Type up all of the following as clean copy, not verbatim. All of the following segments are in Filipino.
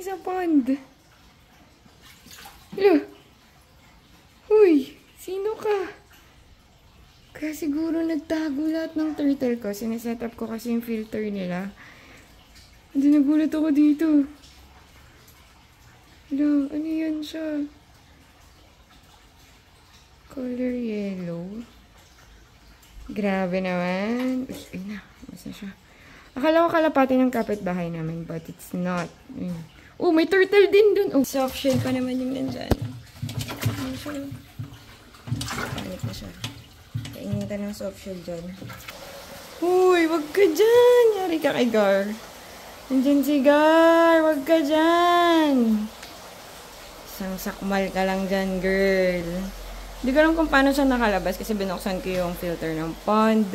sa pond. Hello. Uy, sino ka? Kaya siguro nagtago lahat ng turtle ko. Sineset up ko kasi yung filter nila. Hindi, nagulat ako dito. Hello, ano yan siya? Color yellow. Grabe naman. Uy, ayun na. Basta siya. Akala ko kalapati ng kapitbahay namin, but it's not. Oh, may turtle din dun. Oh, soft shell pa naman yung nandyan. Ano siya? Palit na siya. Kainin ka ng soft shell dyan. Uy, wag ka dyan. Yari ka kay Gar. Nandyan si Gar. Wag ka dyan. Isang sakmal ka lang dyan, girl. Hindi ko alam kung paano siya nakalabas kasi binuksan ko yung filter ng pond.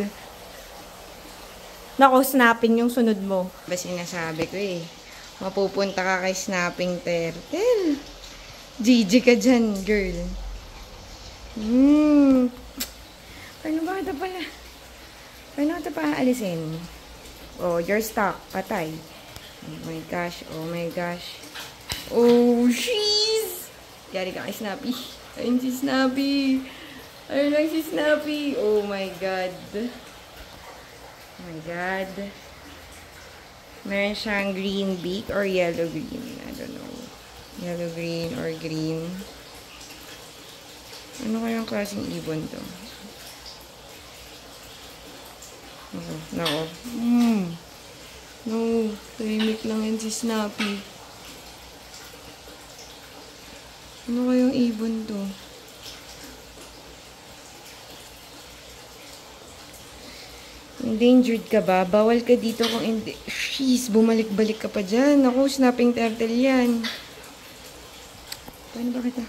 Nako, snapping yung sunod mo. Basta sinasabi ko eh. Mapupunta ka kay snapping turtle. GG ka dyan, girl. Paano ba ito pala? Paano ito pa aalisin? Oh, you're stuck. Patay. Oh my gosh. Oh my gosh. Oh, jeez! Yari ka kay Snappy. Ayun si Snappy. Ayun lang si Snappy. Oh my God. Oh my God. Meron siyang green beak or yellow green. I don't know. Yellow green or green. Ano kayang klaseng ibon to? Nako. No. Tahimik lang yan si Snappy. Ano kayang ibon to? Endangered ka ba? Bawal ka dito kung hindi. Jeez, bumalik-balik ka pa dyan. Ako, snapping turtle yan. Paano ba kita?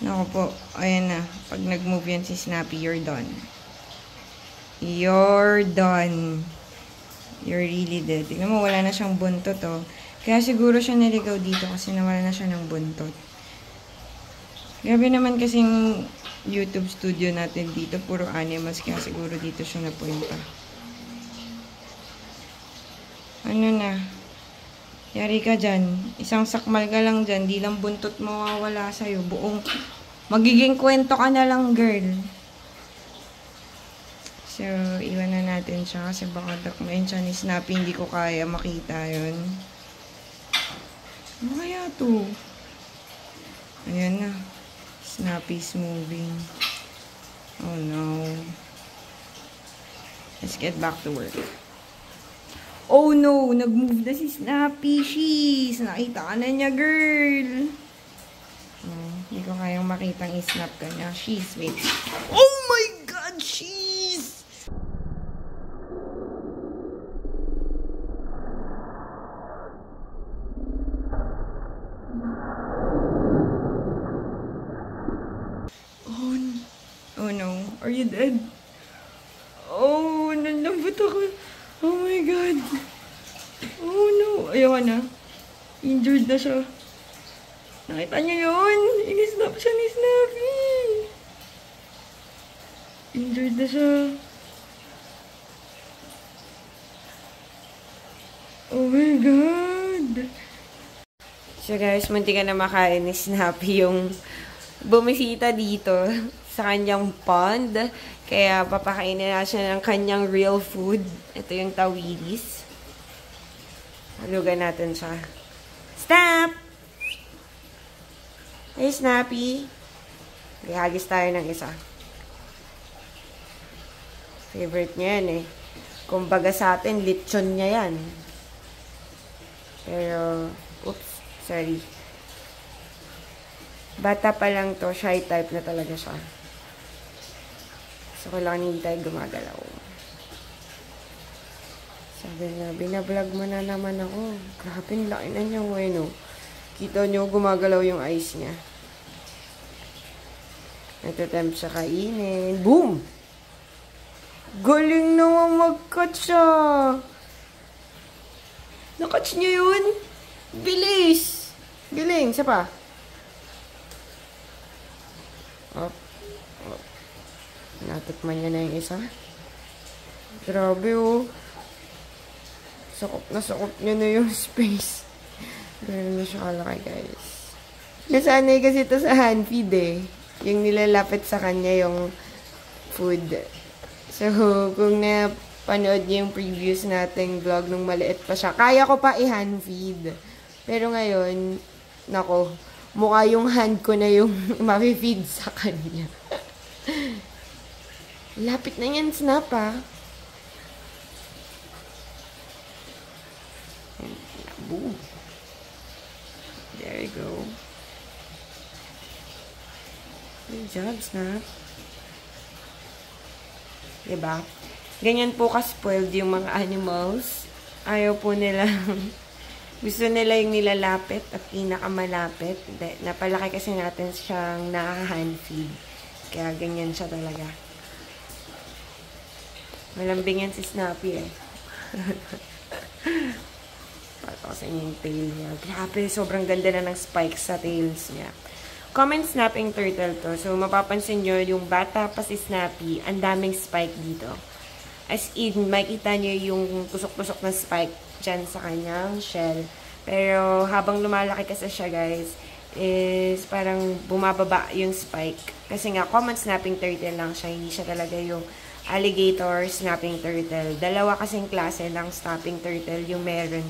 Naku po. Ayan na. Pag nag-move yan si Snappy, you're done. You're done. You're really dead. Tignan mo, wala na siyang buntot, oh. Kaya siguro siya naligaw dito kasi nawala na siya ng buntot. Grabe naman kasing YouTube studio natin dito. Puro animals. Kaya siguro dito siya napunta. Ano na? Yari ka dyan. Isang sakmal ka lang dyan. Di lang buntot mawawala sa'yo. Buong magiging kwento ka na lang, girl. So, iwan na natin siya. Kasi baka takmain siya ni Snappy. Hindi ko kaya makita yun. Ano kaya to? Ayan na. Snappy's moving. Oh no. Let's get back to work. Oh no! Nag-move na si Snappy. Sheesh! Nakita ka na niya, girl. Hindi ko kayang makitang i-snap ka niya. Sheesh, wait. Oh my God! Sheesh! Oh no. Are you dead? Oh, nalambot ako. Oh my God. Oh no. Ayaw na. Injured na siya. Nakita niyo yun? Inisnap siya ni Snappy. Injured na siya. Oh my God. So guys, munti ka na makain ni Snappy yung bumisita dito sa kanyang pond. Kaya papakainin na siya ng kanyang real food. Ito yung tawilis. Halugan natin siya. Snap! Hey, Snappy. Ihagis tayo ng isa. Favorite niya yan eh. Kumbaga sa atin, lechon niya yan. Pero, oops, sorry. Bata pa lang to, shy type na talaga siya. So, kailangan hindi tayo gumagalaw. Sabi na, binablog mo na naman ako. Grabe, laki na niya ngayon, no? Kita niyo, gumagalaw yung eyes niya. Nagtatempt siya kainin. Boom! Galing naman mag-catch siya. Na-catch niyo yun? Bilis! Galing, isa pa. Op. Op. Natikman niya na yung isa. Grabe, oh. Nasakop niya na yung space. Ganun na siya kalaki, guys. Nasanay kasi ito sa hand feed eh. Yung nilalapit sa kanya yung food. So, kung napanood niyo yung previous nating vlog nung maliit pa siya, kaya ko pa i-hand feed. Pero ngayon, nako, mukha yung hand ko na yung ma-feed sa kanya. Lapit na yan, Snap, ha? Boom. There you go. Good job, Snap. Diba? Ganyan po ka-spoiled yung mga animals. Ayaw po nila. Gusto nila yung nilalapit at pinakamalapit. Napalaki kasi natin siyang naka-hand feed. Kaya ganyan siya talaga. Malambing yan si Snappy eh. Pato sa inyo yung tail niya. Grabe, sobrang ganda na ng spikes sa tails niya. Common snapping turtle to. So, mapapansin nyo, yung bata pa si Snappy, ang daming spike dito. As in, makikita nyo yung tusok-tusok na spike dyan sa kanyang shell. Pero, habang lumalaki kasi siya, guys, is parang bumababa yung spike. Kasi nga, common snapping turtle lang siya. Hindi siya talaga yung alligator snapping turtle. Dalawa kasing klase ng snapping turtle yung meron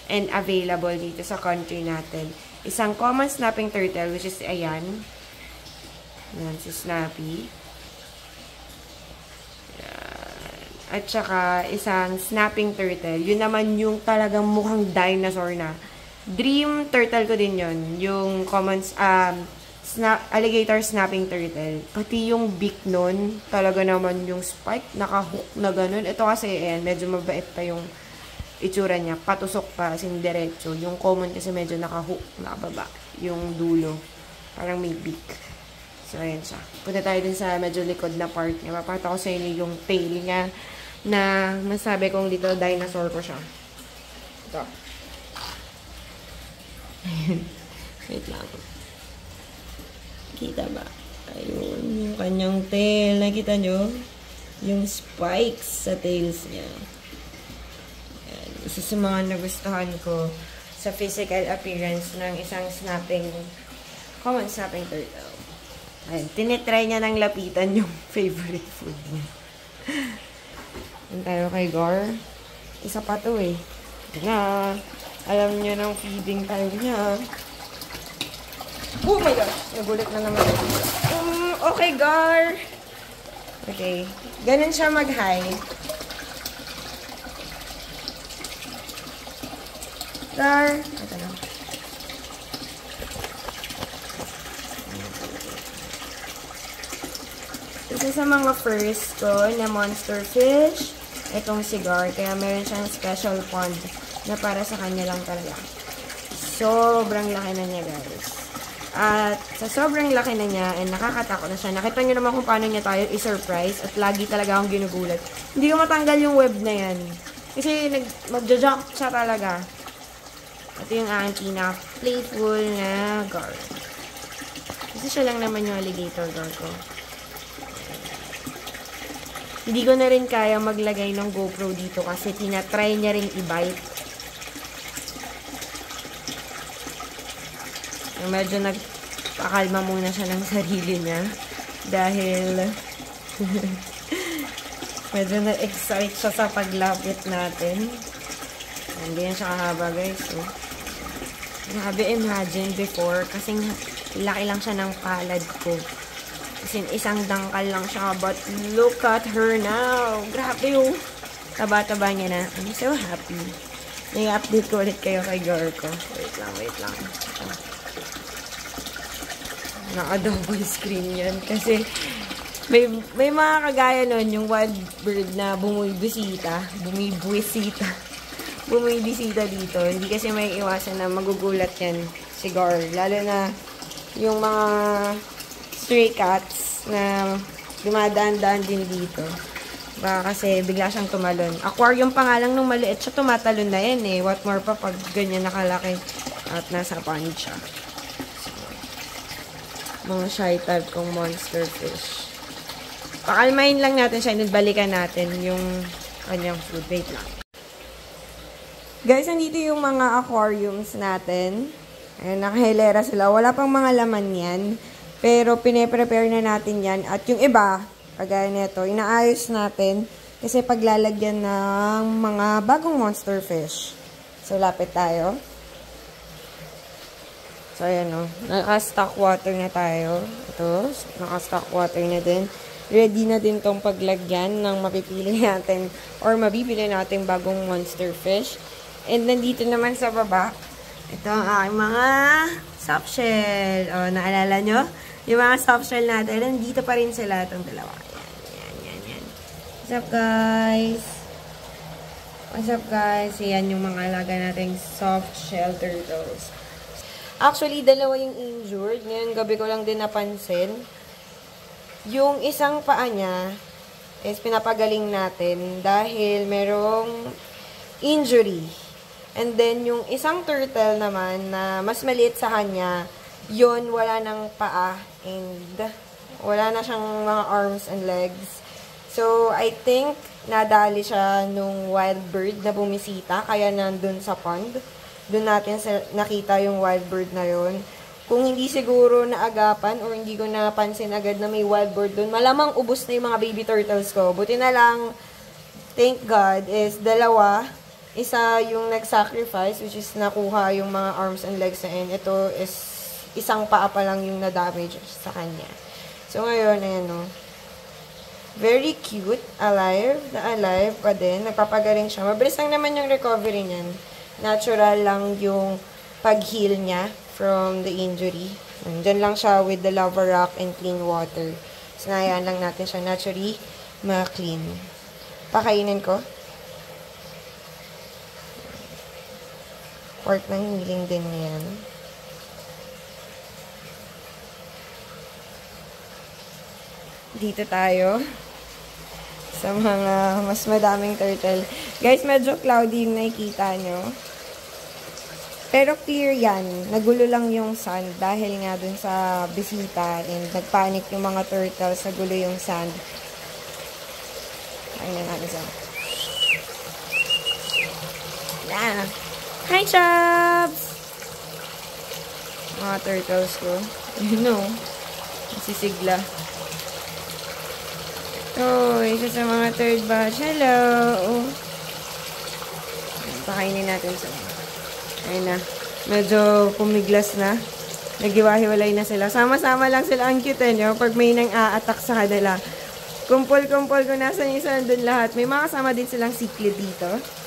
and available dito sa country natin. Isang common snapping turtle, which is ayan. Ayan, si Snappy. Ayan. At saka, isang snapping turtle. Yun naman yung talagang mukhang dinosaur na. Dream turtle ko din yun. Yung common, alligator snapping turtle. Pati yung beak nun, talaga naman yung spike, naka-hook na ganun. Ito kasi, ayan, medyo mabait pa yung itsura niya, patusok pa, sin diretso. Yung common kasi medyo naka-hook, nakababa. Yung dulo. Parang may beak. So, ayan siya. Punta tayo din sa medyo likod na part niya. Papakita ko sa inyo yung tail niya na masabi kong little dinosaur ko siya. Ito. Wait lang. Kita ba? Ayun, yung kanyang tail. Nakita nyo? Yung spikes sa tails niya. Isa sa mga nagustuhan ko sa physical appearance ng isang common snapping turtle. Ayan, tinitry niya ng lapitan yung favorite food niya. Ayan tayo kay Gar. Isa pa to eh. Na, alam niya ng feeding time niya. Oh my gosh! Nagulat na naman. Okay, Gar! Okay. Ganun siya mag-hi. Gar. Ito na. Isa sa mga first ko na monster fish, itong si Gar. Kaya meron siyang special pond na para sa kanya lang talaga. Sobrang laki na niya, guys. At sa sobrang laki na niya, and nakakatakot na siya. Nakita niyo naman kung paano niya tayo i-surprise at lagi talaga akong ginugulat. Hindi ko matanggal yung web na yan. Kasi magja-jump siya talaga. Ito yung aking playful na Gar. Kasi siya lang naman yung alligator Gar ko. Hindi ko na rin kaya maglagay ng GoPro dito kasi tinatry niya rin i-bite. Medyo nagpakalma muna siya ng sarili niya dahil medyo na-excite siya sa paglapit natin. Hindi yan siya kahaba, guys. So, grabe, imagine before, kasing laki lang siya ng palad ko. Kasi isang dangkal lang siya, but look at her now. Grabe yung taba-taba niya na. I'm so happy. Nai-update ko ulit kayo kay Gar ko. Wait lang. Naka-double screen yan. Kasi may mga kagaya nun, yung wild bird na bumibisita dito. Hindi kasi may iwasan na magugulat yan si Gar. Lalo na yung mga stray cats na dumadaan-daan din dito. Baka kasi bigla siyang tumalon. Aquarium pa nga lang nung maliit siya, tumatalon na yan eh. What more pa pag ganyan nakalaki at nasa pond siya. Mga shy type kong monster fish. Pakalmahin lang natin siya, balikan natin yung kanyang food. Wait lang. Guys, nandito yung mga aquariums natin. Ayan, nakahilera sila. Wala pang mga laman yan. Pero, pine-prepare na natin yan. At yung iba, kagaya nito, inaayos natin. Kasi paglalagyan ng mga bagong monster fish. So, lapit tayo. So, ayan o. Naka-stock water na tayo. Ito, naka-stock water na din. Ready na din tong paglagyan ng mapipili natin or mabibili natin bagong monster fish. And nandito naman sa baba, ito ang aking mga soft shell. O, naalala nyo? Yung mga soft shell natin, nandito pa rin sila itong dalawa. Yan. What's up, guys? What's up, guys? Yan yung mga alaga nating soft shell turtles. Actually, dalawa yung injured. Ngayon, gabi ko lang din napansin. Yung isang paa niya is pinapagaling natin dahil merong injury. And then, yung isang turtle naman na mas maliit sa kanya, yun, wala ng paa and wala na siyang mga arms and legs. So, I think nadali siya nung wild bird na bumisita, kaya nandun sa pond. Doon natin nakita yung wild bird na yun. Kung hindi siguro naagapan or hindi ko napansin agad na may wild bird doon, malamang ubos na yung mga baby turtles ko. Buti na lang, thank God, is dalawa. Isa yung nag-sacrifice, which is nakuha yung mga arms and legs na yun. Ito is isang paa pa lang yung na-damage sa kanya. So, ngayon, ayan o. Very cute. Alive. Na-alive pa din. Nagpapagaling siya. Mabilis lang naman yung recovery niyan. Natural lang yung pag-heal niya from the injury. Diyan lang siya with the lava rock and clean water. Sinayaan lang natin siya naturally ma-clean. Pakainin ko. Part ng healing din yan. Dito tayo sa mga mas madaming turtle. Guys, medyo cloudy yung nakikita nyo. Pero clear yan. Nagulo lang yung sand dahil nga dun sa bisita and nagpanic yung mga turtles. Nagulo yung sand. Ayun na natin siya. Yeah. Hi, Chubs! Mga turtles ko. You know. Nasisigla. Oh, isa sa mga third batch. Hello! Pakainin natin sa ayun na. Medyo pumiglas na. Nagiwahiwalay na sila. Sama-sama lang sila. Ang cute nyo. Pag may nang a-attack sa kanila. Kumpol-kumpol kung nasan yung isa nandun lahat. May mga kasama din silang cichlid dito.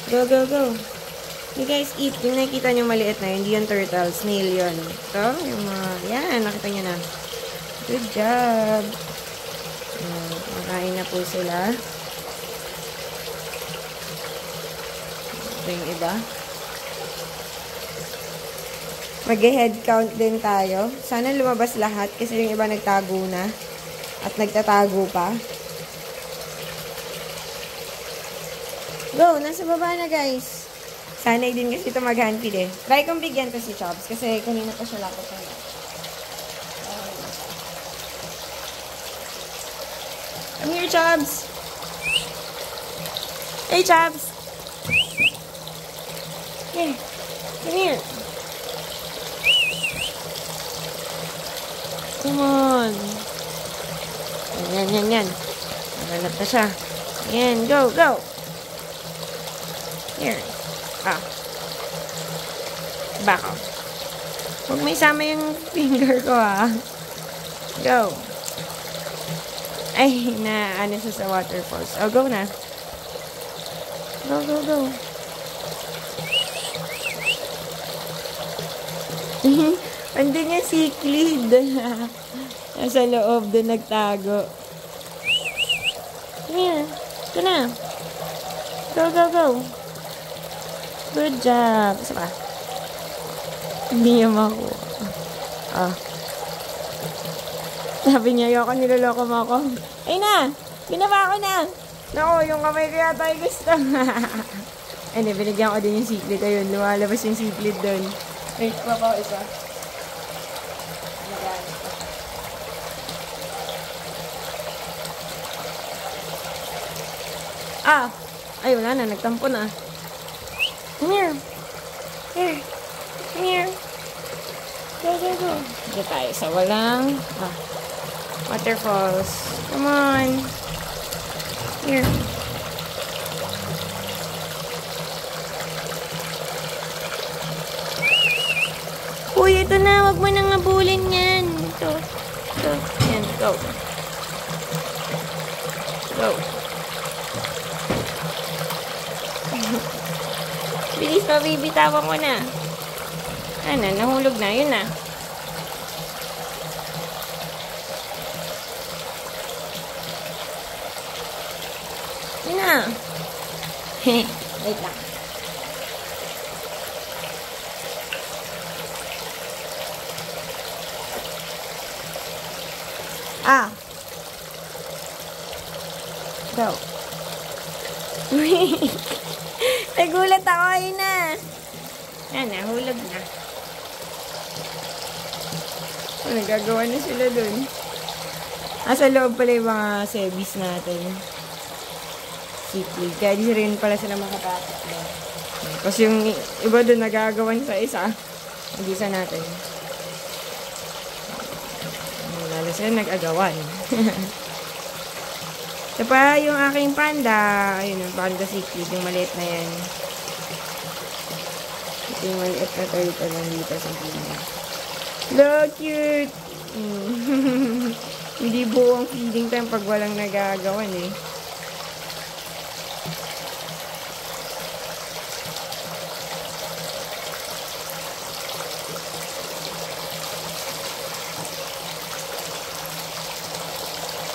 Go, go, go. You guys eat. Yung nakikita nyo maliit na yun. Hindi yung turtle. Snail yun. Ito. Yung mga, yan. Nakita nyo na. Good job. Makain na po sila. Ito yung iba. Mag-head count din tayo. Sana lumabas lahat kasi yung iba nagtago na. At nagtatago pa. Go! Nasa baba na, guys. Sanay din kasi ito mag-handfeed eh. Try kong bigyan to si Chubs kasi kanina pa siya lakot na. Come here, Chubs! Hey, Chubs! Hey, come here! Come on! Yan. Nagalat na siya. Yan, go! Here. Back off. Huwag may sama yung finger ko, Go. Ay, ano siya sa waterfalls. Oh, go na. Go. Andun yung cichlid. Nasa loob doon nagtago. Here. Ito na. Go. Good job. Isa pa. Hindi niya makuha. Sabi niya, ayoko, niloloko mo ako. Ay na! Ginawa ko na! Naku, yung kamay ko yata ay gusto. Ay, binigyan ko din yung cichlid. Ayun, lumalabas yung cichlid doon. Wait pa ako isa. Ah! Ay, wala na. Nagtampo na. Come here. Here. Come here. Go, go, go. Dito tayo sa walang waterfalls. Come on. Here. Uy, ito na. Huwag mo nang abulin yan. Ito. Ito. Yan. Go. Go. Bilis pa, bibitawan ko na. Ano, nahulog na. Yun na. Yun na. Wait lang. Ah. Go. Nagulat ako, ayun na. Yan, nahulog na. Nagagawa na sila dun. Sa loob pala yung mga service natin. Seaplay. Kaya di rin pala sila makapasok. Kasi yung iba dun nagagawan sa isa. Hindi sa natin. Lalo sila nag-agawan. Ito pa yung aking panda. Ayun, yung panda seaplay. Yung maliit na yan. Ito yung maliit na turtle nandito sa gilid. Look, cute! Hindi buong feeding time pag walang nagagawan eh.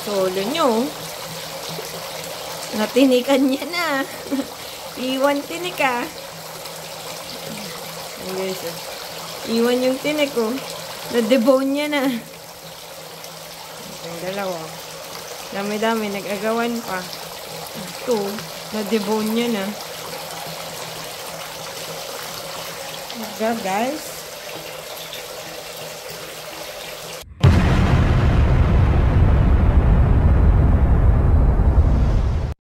Solo nyo. Natinikan niya na. Iwan tinik ah. Ayan guys. Iwan yung tinik oh. Na-debone niya na. Yung dalawa. Dami-dami. Nag-agawan pa. Ito. Na-debone niya na. Good guys.